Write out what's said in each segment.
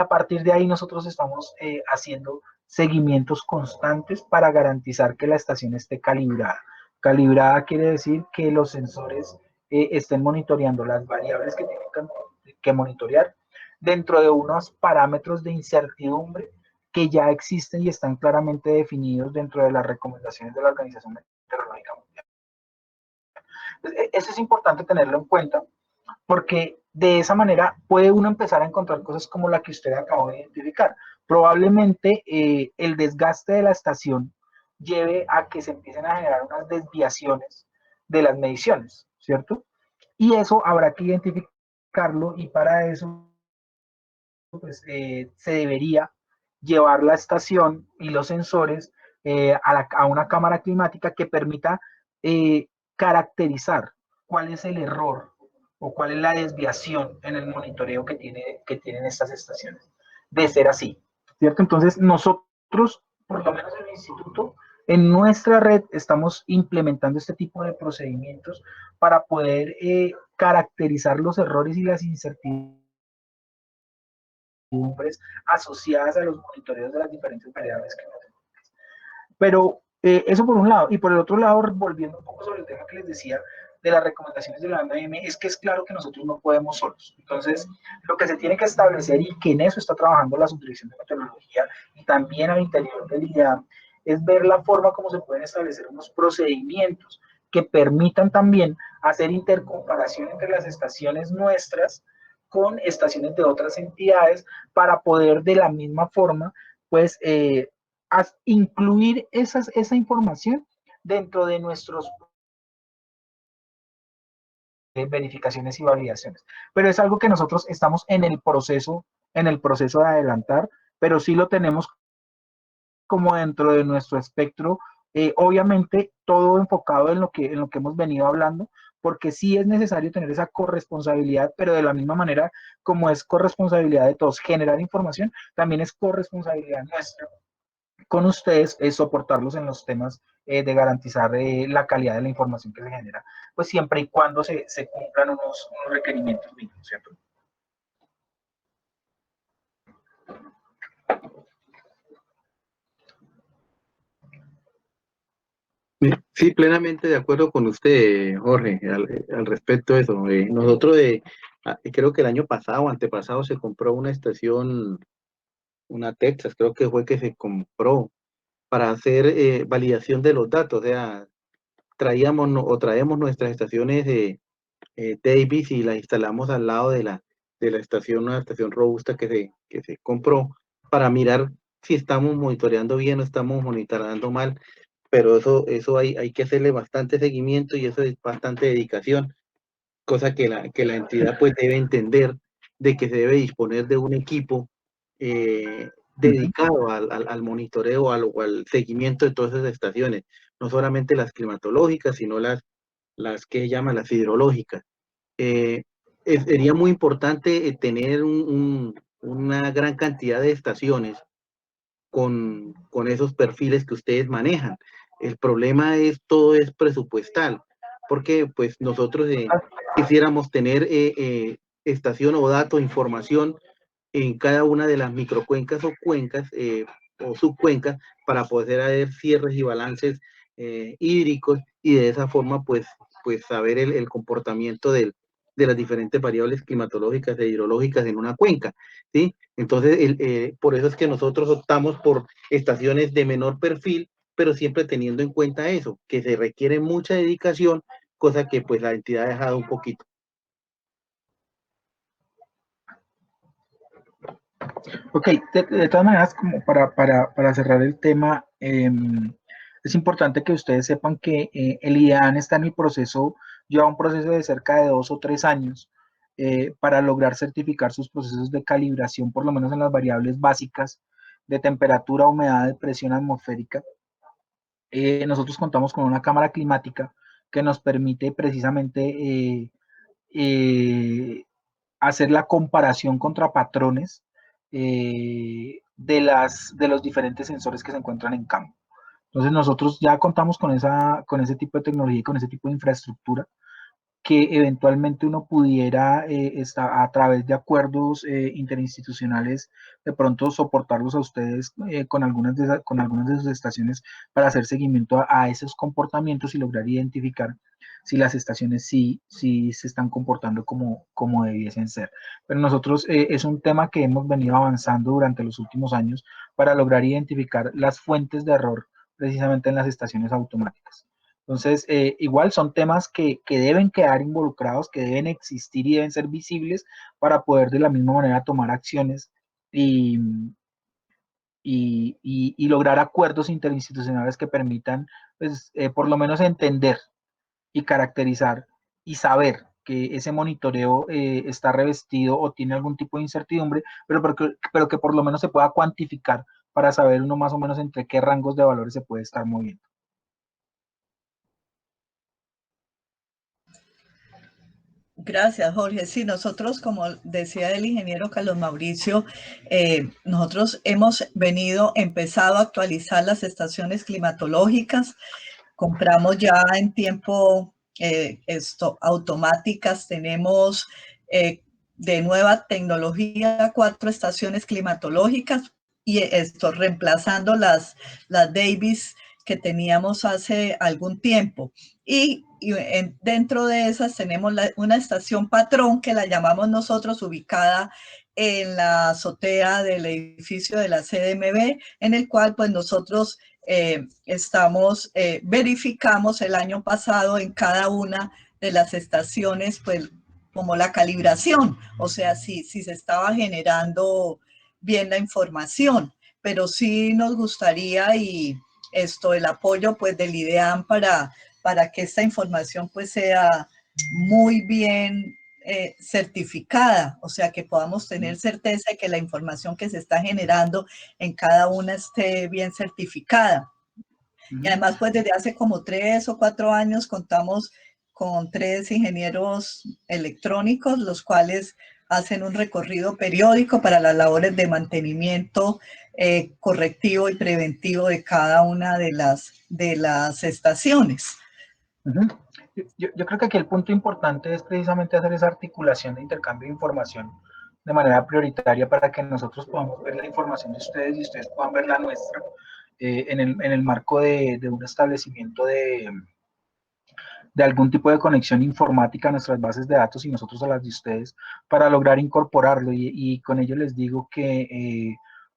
a partir de ahí nosotros estamos haciendo seguimientos constantes para garantizar que la estación esté calibrada. Calibrada quiere decir que los sensores estén monitoreando las variables que tienen que monitorear dentro de unos parámetros de incertidumbre que ya existen y están claramente definidos dentro de las recomendaciones de la Organización Meteorológica Mundial. Eso es importante tenerlo en cuenta porque de esa manera puede uno empezar a encontrar cosas como la que usted acabó de identificar. Probablemente el desgaste de la estación lleve a que se empiecen a generar unas desviaciones de las mediciones, ¿cierto? Y eso habrá que identificarlo y para eso pues, se debería llevar la estación y los sensores a una cámara climática que permita caracterizar cuál es el error o cuál es la desviación en el monitoreo que tienen estas estaciones. De ser así, ¿cierto? Entonces nosotros, por lo menos en el instituto, en nuestra red estamos implementando este tipo de procedimientos para poder caracterizar los errores y las incertidumbres asociadas a los monitoreos de las diferentes variables que tenemos. Pero eso por un lado. Y por el otro lado, volviendo un poco sobre el tema que les decía de las recomendaciones de la ANAM, es que es claro que nosotros no podemos solos. Entonces, lo que se tiene que establecer, y que en eso está trabajando la Subdirección de Meteorología y también al interior del IDEAM, es ver la forma como se pueden establecer unos procedimientos que permitan también hacer intercomparación entre las estaciones nuestras con estaciones de otras entidades para poder de la misma forma, pues, incluir esa información dentro de nuestros verificaciones y validaciones. Pero es algo que nosotros estamos en el proceso de adelantar, pero sí lo tenemos como dentro de nuestro espectro, obviamente todo enfocado en lo que hemos venido hablando, porque sí es necesario tener esa corresponsabilidad, pero de la misma manera como es corresponsabilidad de todos generar información, también es corresponsabilidad nuestra con ustedes es soportarlos en los temas de garantizar la calidad de la información que se genera, pues siempre y cuando se cumplan unos requerimientos mínimos, ¿cierto? Sí, plenamente de acuerdo con usted, Jorge, al respecto de eso. Nosotros, creo que el año pasado o antepasado se compró una estación, una Texas, creo que fue que se compró para hacer validación de los datos. O sea, traemos nuestras estaciones Davis y las instalamos al lado de la estación, una estación robusta que se compró para mirar si estamos monitoreando bien o estamos monitoreando mal, pero eso hay que hacerle bastante seguimiento y eso es bastante dedicación, cosa que la entidad pues debe entender de que se debe disponer de un equipo Uh -huh. dedicado al monitoreo o al seguimiento de todas esas estaciones, no solamente las climatológicas, sino las que llaman las hidrológicas. Eh, Sería muy importante tener una gran cantidad de estaciones con esos perfiles que ustedes manejan. El problema todo es presupuestal, porque pues nosotros quisiéramos tener estación o datos, información en cada una de las microcuencas o cuencas o subcuencas para poder hacer cierres y balances hídricos y de esa forma pues saber el comportamiento de las diferentes variables climatológicas e hidrológicas en una cuenca, ¿sí? Entonces, por eso es que nosotros optamos por estaciones de menor perfil, pero siempre teniendo en cuenta eso, que se requiere mucha dedicación, cosa que pues la entidad ha dejado un poquito. Ok, de todas maneras, como para cerrar el tema, es importante que ustedes sepan que el IDEAN está en el proceso, lleva un proceso de cerca de 2 o 3 años para lograr certificar sus procesos de calibración, por lo menos en las variables básicas de temperatura, humedad, de presión atmosférica. Nosotros contamos con una cámara climática que nos permite precisamente eh, hacer la comparación contra patrones de los diferentes sensores que se encuentran en campo. Entonces nosotros ya contamos con ese tipo de tecnología y con ese tipo de infraestructura que eventualmente uno pudiera a través de acuerdos interinstitucionales de pronto soportarlos a ustedes con algunas de sus estaciones para hacer seguimiento a esos comportamientos y lograr identificar si las estaciones sí se están comportando como debiesen ser. Pero nosotros es un tema que hemos venido avanzando durante los últimos años para lograr identificar las fuentes de error precisamente en las estaciones automáticas. Entonces, igual son temas que deben quedar involucrados, que deben existir y deben ser visibles para poder de la misma manera tomar acciones y, y lograr acuerdos interinstitucionales que permitan, pues, por lo menos entender y caracterizar y saber que ese monitoreo está revestido o tiene algún tipo de incertidumbre, pero que por lo menos se pueda cuantificar para saber uno más o menos entre qué rangos de valores se puede estar moviendo. Gracias, Jorge. Sí, nosotros, como decía el ingeniero Carlos Mauricio, nosotros hemos empezado a actualizar las estaciones climatológicas. Compramos ya en tiempo automáticas, tenemos de nueva tecnología 4 estaciones climatológicas y esto reemplazando las Davis que teníamos hace algún tiempo. Dentro de esas tenemos una estación patrón que la llamamos nosotros, ubicada en la azotea del edificio de la CDMB, en el cual pues nosotros verificamos el año pasado en cada una de las estaciones, pues como la calibración, o sea, si se estaba generando bien la información, pero sí nos gustaría el apoyo pues del IDEAM para que esta información pues sea muy bien certificada, o sea, que podamos tener certeza de que la información que se está generando en cada una esté bien certificada. Y además, pues desde hace como 3 o 4 años contamos con 3 ingenieros electrónicos, los cuales hacen un recorrido periódico para las labores de mantenimiento correctivo y preventivo de cada una de las estaciones. Yo creo que aquí el punto importante es precisamente hacer esa articulación de intercambio de información de manera prioritaria para que nosotros podamos ver la información de ustedes y ustedes puedan ver la nuestra en el marco de un establecimiento de algún tipo de conexión informática a nuestras bases de datos y nosotros a las de ustedes para lograr incorporarlo. Y con ello les digo que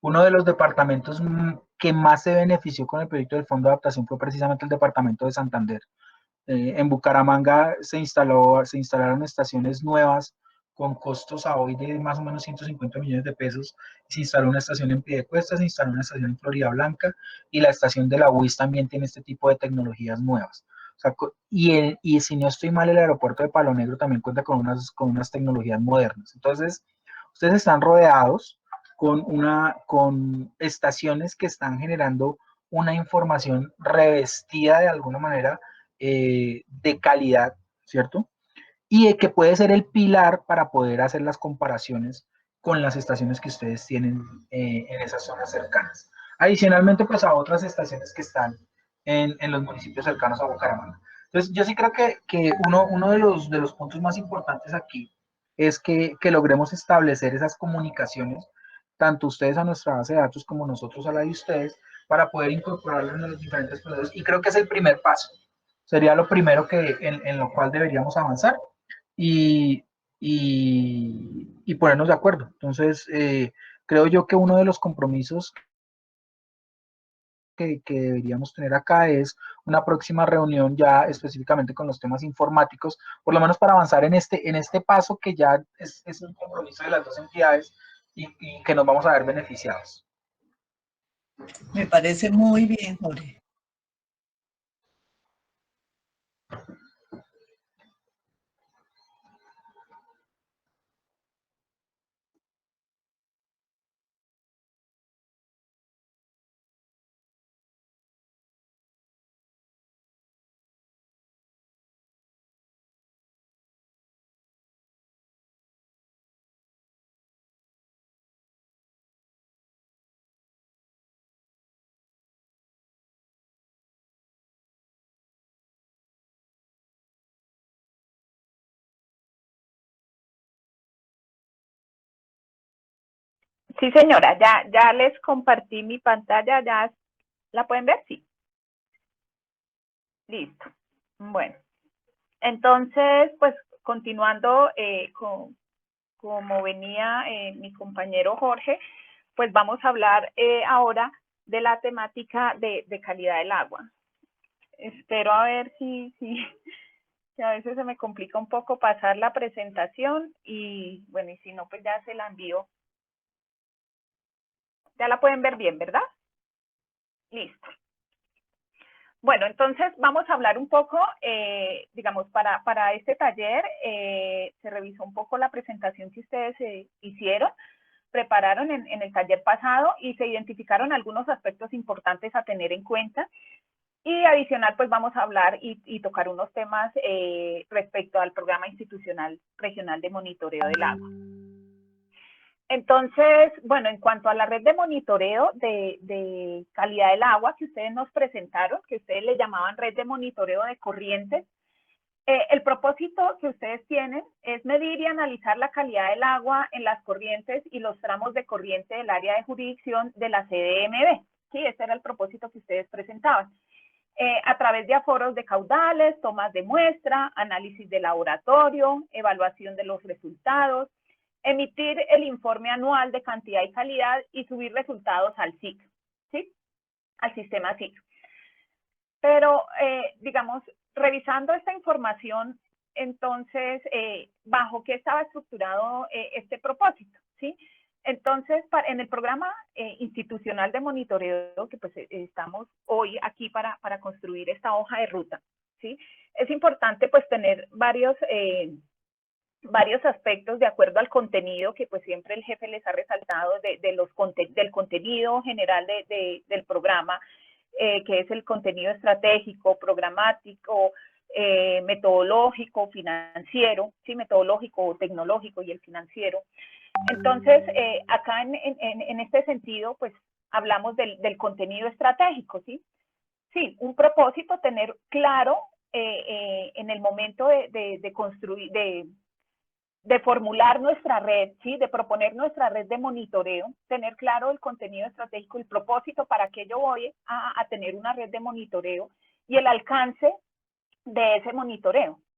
uno de los departamentos que más se benefició con el proyecto del Fondo de Adaptación fue precisamente el departamento de Santander. En Bucaramanga se instalaron estaciones nuevas con costos a hoy de más o menos 150 millones de pesos. Se instaló una estación en Piedecuesta, se instaló una estación en Florida Blanca y la estación de la UIS también tiene este tipo de tecnologías nuevas. O sea, y si no estoy mal, el aeropuerto de Palo Negro también cuenta con unas tecnologías modernas. Entonces, ustedes están rodeados con estaciones que están generando una información revestida de alguna manera de calidad, ¿cierto? Y que puede ser el pilar para poder hacer las comparaciones con las estaciones que ustedes tienen en esas zonas cercanas. Adicionalmente, pues a otras estaciones que están en los municipios cercanos a Bucaramanga. Entonces, yo sí creo que uno de los puntos más importantes aquí es que logremos establecer esas comunicaciones, tanto ustedes a nuestra base de datos como nosotros a la de ustedes, para poder incorporarlo en los diferentes procesos. Y creo que es el primer paso. Sería lo primero en lo cual deberíamos avanzar y, y ponernos de acuerdo. Entonces, creo yo que uno de los compromisos que deberíamos tener acá es una próxima reunión ya específicamente con los temas informáticos, por lo menos para avanzar en este paso que ya es un compromiso de las dos entidades y que nos vamos a ver beneficiados. Me parece muy bien, Jorge. Sí, señora, ya les compartí mi pantalla, ¿ya la pueden ver? Sí. Listo. Bueno, entonces, pues continuando como venía mi compañero Jorge, pues vamos a hablar ahora de la temática de calidad del agua. Espero a ver si a veces se me complica un poco pasar la presentación y bueno, y si no, pues ya se la envío. Ya la pueden ver bien, ¿verdad? Listo. Bueno, entonces vamos a hablar un poco, digamos, para este taller se revisó un poco la presentación que ustedes hicieron, prepararon en el taller pasado y se identificaron algunos aspectos importantes a tener en cuenta. Y adicional, pues vamos a hablar y tocar unos temas respecto al Programa Institucional Regional de Monitoreo del Agua. Entonces, bueno, en cuanto a la red de monitoreo de calidad del agua que ustedes nos presentaron, que ustedes le llamaban red de monitoreo de corrientes, el propósito que ustedes tienen es medir y analizar la calidad del agua en las corrientes y los tramos de corriente del área de jurisdicción de la CDMB. Sí, ese era el propósito que ustedes presentaban. A través de aforos de caudales, tomas de muestra, análisis de laboratorio, evaluación de los resultados, emitir el informe anual de cantidad y calidad y subir resultados al SIC, ¿sí? Al sistema SIC. Pero, digamos, revisando esta información, entonces, ¿bajo qué estaba estructurado este propósito? ¿Sí? Entonces, en el programa institucional de monitoreo, que pues estamos hoy aquí para construir esta hoja de ruta, ¿sí? Es importante pues tener varios aspectos de acuerdo al contenido que pues siempre el jefe les ha resaltado del contenido general del programa, que es el contenido estratégico, programático, metodológico, financiero, ¿sí? Metodológico, tecnológico y el financiero. Entonces, acá en este sentido, pues hablamos del contenido estratégico, ¿sí? Sí, un propósito, tener claro en el momento de construir, de formular nuestra red, ¿sí? De proponer nuestra red de monitoreo, tener claro el contenido estratégico, el propósito para qué yo voy a tener una red de monitoreo y el alcance de ese monitoreo,